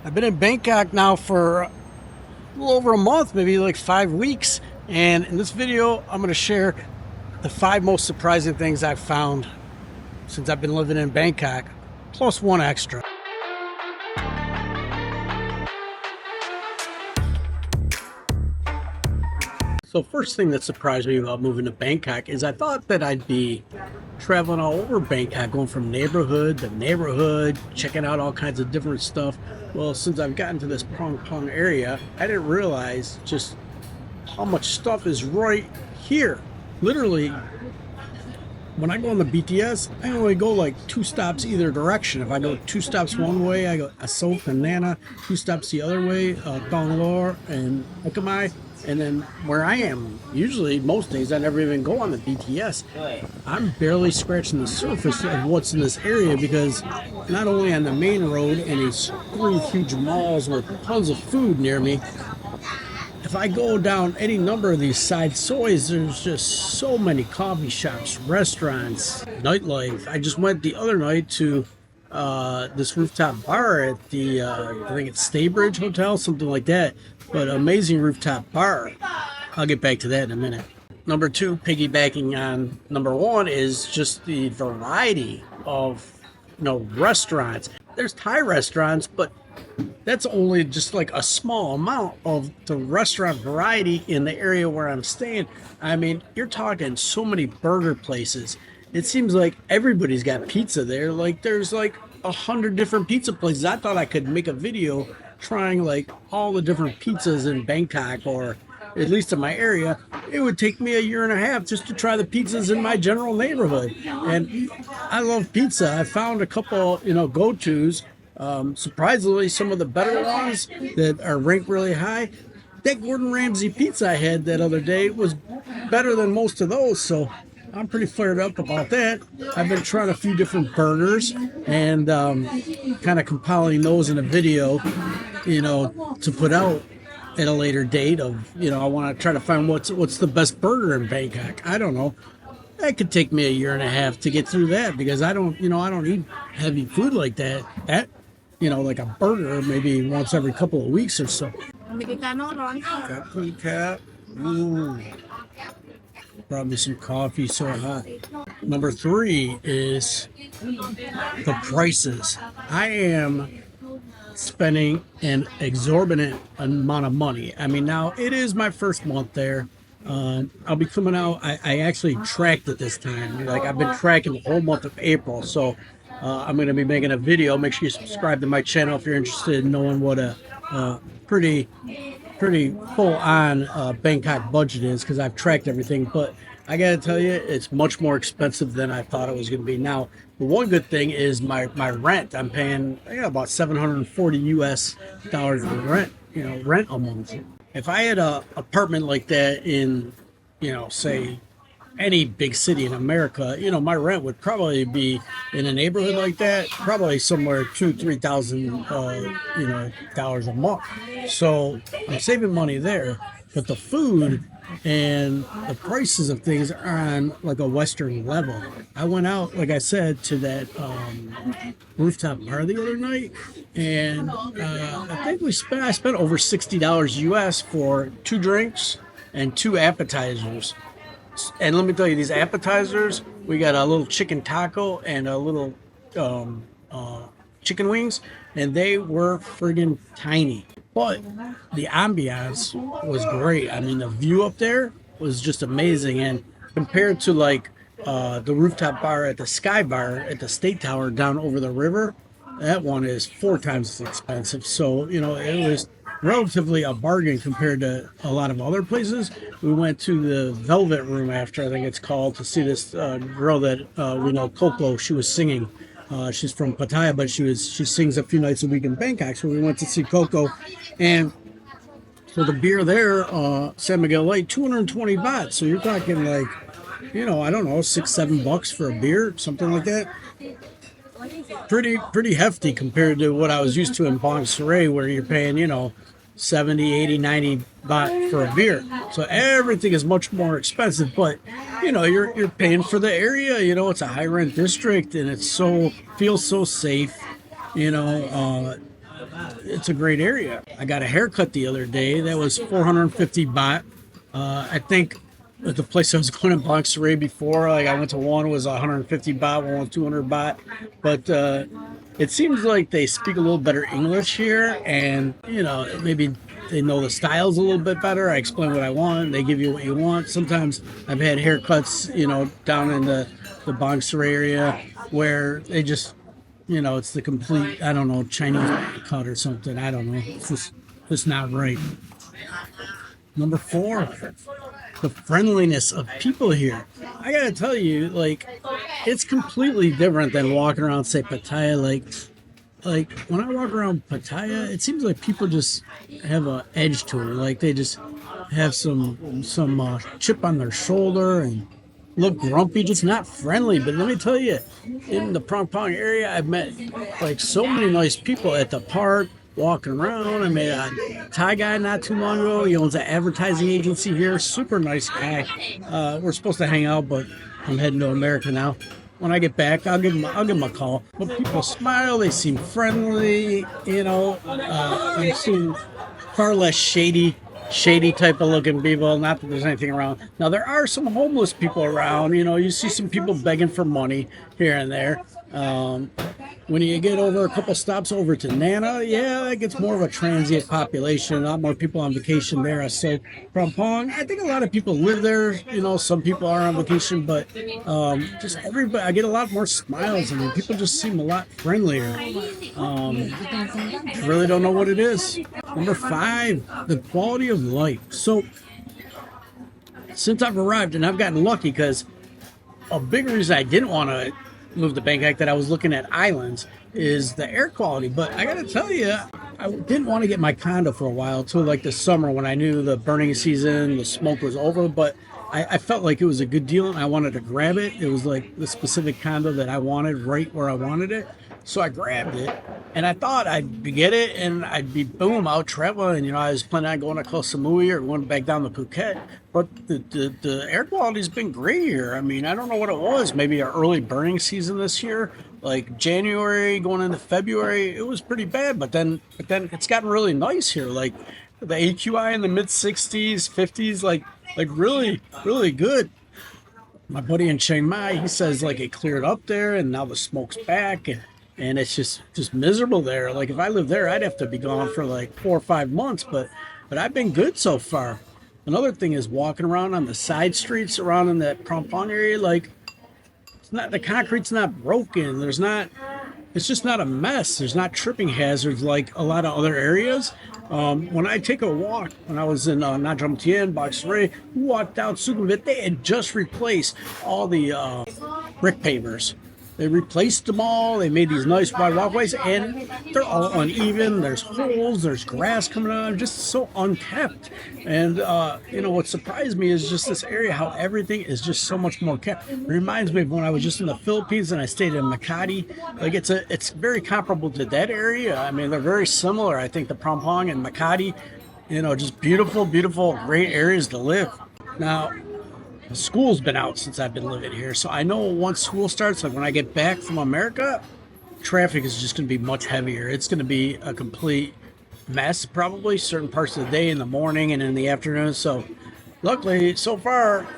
I've been in Bangkok now for a little over a month, maybe like 5 weeks. And in this video, I'm going to share the 5 most surprising things I've found since I've been living in Bangkok, plus one extra. So first thing that surprised me about moving to Bangkok is I thought that I'd be traveling all over Bangkok, going from neighborhood to neighborhood, checking out all kinds of different stuff. Well, since I've gotten to this Prong Pong area, I didn't realize just how much stuff is right here. Literally, when I go on the BTS, I only go like 2 stops either direction. If I go 2 stops one way, I go Asok and Nana, 2 stops the other way, Thong Lor and ACCOMMODATIONS. And then where I am, usually most days I never even go on the BTS. I'm barely scratching the surface of what's in this area because not only on the main road and these 3 huge malls with tons of food near me, if I go down any number of these side soys, there's just so many coffee shops, restaurants, nightlife. I just went the other night to this rooftop bar at the, I think it's Staybridge Hotel, something like that. But amazing rooftop bar. I'll get back to that in a minute. Number 2, piggybacking on number 1, is just the variety of, restaurants. There's Thai restaurants, but that's only just like a small amount of the restaurant variety in the area where I'm staying. I mean, you're talking so many burger places. It seems like everybody's got pizza there. Like there's like 100 different pizza places. I thought I could make a video trying like all the different pizzas in Bangkok, or at least in my area. It would take me a year and a half just to try the pizzas in my general neighborhood. And I love pizza. I found a couple, go-tos. Surprisingly, some of the better ones that are ranked really high. That Gordon Ramsay pizza I had that other day was better than most of those, so I'm pretty fired up about that. I've been trying a few different burgers and kind of compiling those in a video, to put out at a later date of, I want to try to find what's the best burger in Bangkok. I don't know. That could take me a year and a half to get through that because I don't eat heavy food like that. Like a burger maybe once every couple of weeks or so. Cat. Ooh. Brought me some coffee, so hot. Number 3 is the prices. I am spending an exorbitant amount of money. I mean, now it is my first month there. I'll be coming out. I actually tracked it this time. Like I've been tracking the whole month of April. So I'm going to be making a video. Make sure you subscribe to my channel if you're interested in knowing what a pretty full-on Bangkok budget is, because I've tracked everything. But I gotta tell you, it's much more expensive than I thought it was going to be. Now, the one good thing is my rent. I'm paying about $740 for rent. Rent a month. If I had a apartment like that in, say, any big city in America, my rent would probably be in a neighborhood like that, probably somewhere $2,000-3,000, dollars a month. So I'm saving money there, but the food and the prices of things are on like a Western level. I went out, like I said, to that rooftop bar the other night, and I think I spent over $60 US for 2 drinks and 2 appetizers. And let me tell you, these appetizers, we got a little chicken taco and a little chicken wings, and they were friggin' tiny. But the ambiance was great. I mean, the view up there was just amazing. And compared to like the rooftop bar at the Sky Bar at the State Tower down over the river, that one is 4 times as expensive. So, it was relatively a bargain compared to a lot of other places. We went to the Velvet Room after, I think it's called, to see this girl that we know, Coco. She was singing. She's from Pattaya, but she sings a few nights a week in Bangkok. So we went to see Coco, and so the beer there, San Miguel Light, 220 baht. So you're talking like, I don't know, $6-7 for a beer, something like that. Pretty hefty compared to what I was used to in Bang Saray, where you're paying, 70, 80, 90 baht for a beer. So everything is much more expensive, but you're paying for the area. It's a high rent district, and feels so safe. it's a great area. I got a haircut the other day that was 450 baht. I think at the place I was going in Bangkok before, like I went to one was 150 baht, one was 200 baht, but it seems like they speak a little better English here, and maybe they know the styles a little bit better. I explain what I want, they give you what you want. Sometimes I've had haircuts, down in the Bangkok area where they just, it's the complete, I don't know, Chinese cut or something. I don't know. It's just not right. Number 4, the friendliness of people here. I gotta tell you, like, it's completely different than walking around, say, Pattaya. Like when I walk around Pattaya, it seems like people just have an edge to it. Like they just have some chip on their shoulder and look grumpy, just not friendly. But let me tell you, in the Prong Pong area, I've met like so many nice people at the park, walking around. I met a Thai guy not too long ago. He owns an advertising agency here. Super nice guy. We're supposed to hang out, but I'm heading to America now. When I get back, I'll give him a call. But people smile. They seem friendly. I'm seeing far less shady type of looking people. Not that there's anything around. Now there are some homeless people around. You see some people begging for money here and there. When you get over a couple stops over to Nana, yeah, that gets more of a transient population. A lot more people on vacation there. So from Pong, I think a lot of people live there. Some people are on vacation, but just everybody, I get a lot more smiles. I mean, people just seem a lot friendlier. I really don't know what it is. Number 5, the quality of life. So since I've arrived, and I've gotten lucky because a big reason I didn't want to move to Bangkok, that I was looking at islands, is the air quality. But I gotta tell you, I didn't want to get my condo for a while till like the summer when I knew the burning season, the smoke was over. But I felt like it was a good deal and I wanted to grab it. It was like the specific condo that I wanted, right where I wanted it. So I grabbed it, and I thought I'd get it and I'd be boom out traveling. I was planning on going to Koh Samui or going back down to Phuket. But the air quality's been great here. I mean, I don't know what it was. Maybe an early burning season this year, like January going into February, it was pretty bad. But then it's gotten really nice here. Like the AQI in the mid 60s, 50s, like really, really good. My buddy in Chiang Mai, he says like it cleared up there, and now the smoke's back, and it's just miserable there. Like if I lived there, I'd have to be gone for like 4 or 5 months. But I've been good so far. Another thing is walking around on the side streets around in that Prong Pong area. Like the concrete's not broken. It's just not a mess. There's not tripping hazards like a lot of other areas. When I take a walk, when I was in Nha Tram Tien, Bangkok, walked down Sukhumvit, they had just replaced all the brick pavers. They replaced them all. They made these nice wide walkways, and they're all uneven. There's holes. There's grass coming out. Just so unkept. And what surprised me is just this area, how everything is just so much more kept. It reminds me of when I was just in the Philippines and I stayed in Makati. Like it's very comparable to that area. I mean, they're very similar. I think the Prong Pong and Makati, just beautiful, beautiful, great areas to live. Now, school's been out since I've been living here, so I know once school starts, like when I get back from America, traffic is just going to be much heavier. It's going to be a complete mess, probably certain parts of the day, in the morning and in the afternoon. So luckily, so far,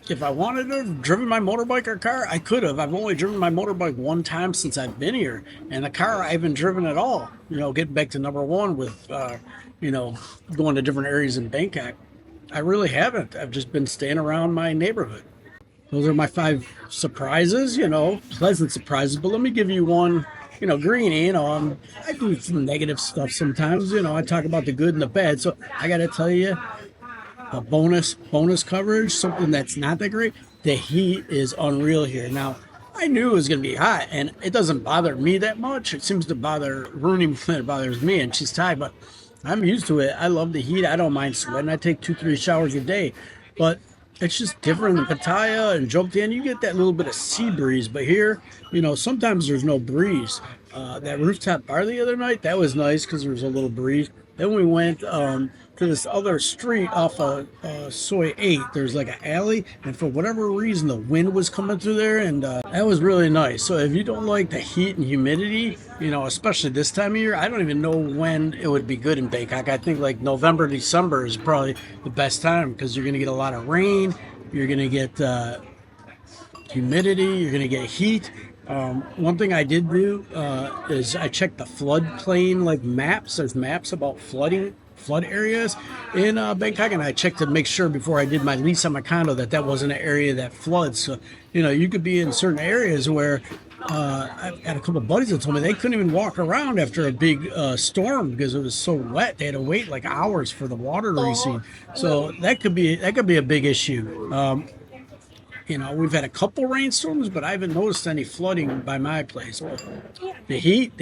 if I wanted to have driven my motorbike or car, I could have. I've only driven my motorbike one time since I've been here, and the car I haven't driven at all. Getting back to number 1 with going to different areas in Bangkok, I really haven't. I've just been staying around my neighborhood. Those are my 5 surprises, pleasant surprises. But let me give you one, Greeny. I do some negative stuff sometimes. I talk about the good and the bad. So I got to tell you, a bonus coverage, something that's not that great. The heat is unreal here. Now, I knew it was going to be hot, and it doesn't bother me that much. It seems to bother Rooney more than it bothers me, and she's Thai, but I'm used to it. I love the heat. I don't mind sweating. I take 2-3 showers a day. But it's just different than Pattaya and Jomtien. You get that little bit of sea breeze. But here, sometimes there's no breeze. that rooftop bar the other night. That was nice because there was a little breeze. Then we went to this other street off of Soy 8. There's like an alley, and for whatever reason, the wind was coming through there, and that was really nice. So if you don't like the heat and humidity, you know, especially this time of year, I don't even know when it would be good in Bangkok. I think like November, December is probably the best time because you're going to get a lot of rain, you're going to get humidity, you're going to get heat. One thing I did do is I checked the floodplain like maps. There's maps about flood areas in Bangkok, and I checked to make sure before I did my lease on my condo that wasn't an area that floods. So, you know, you could be in certain areas where I've got a couple of buddies that told me they couldn't even walk around after a big storm because it was so wet. They had to wait like hours for the water to recede. So that could be a big issue. You know, we've had a couple rainstorms, but I haven't noticed any flooding by my place. But the heat,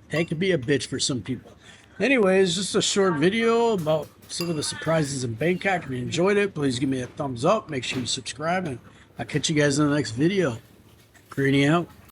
that could be a bitch for some people. Anyways, just a short video about some of the surprises in Bangkok. If you enjoyed it, please give me a thumbs up. Make sure you subscribe, and I'll catch you guys in the next video. Greeny out.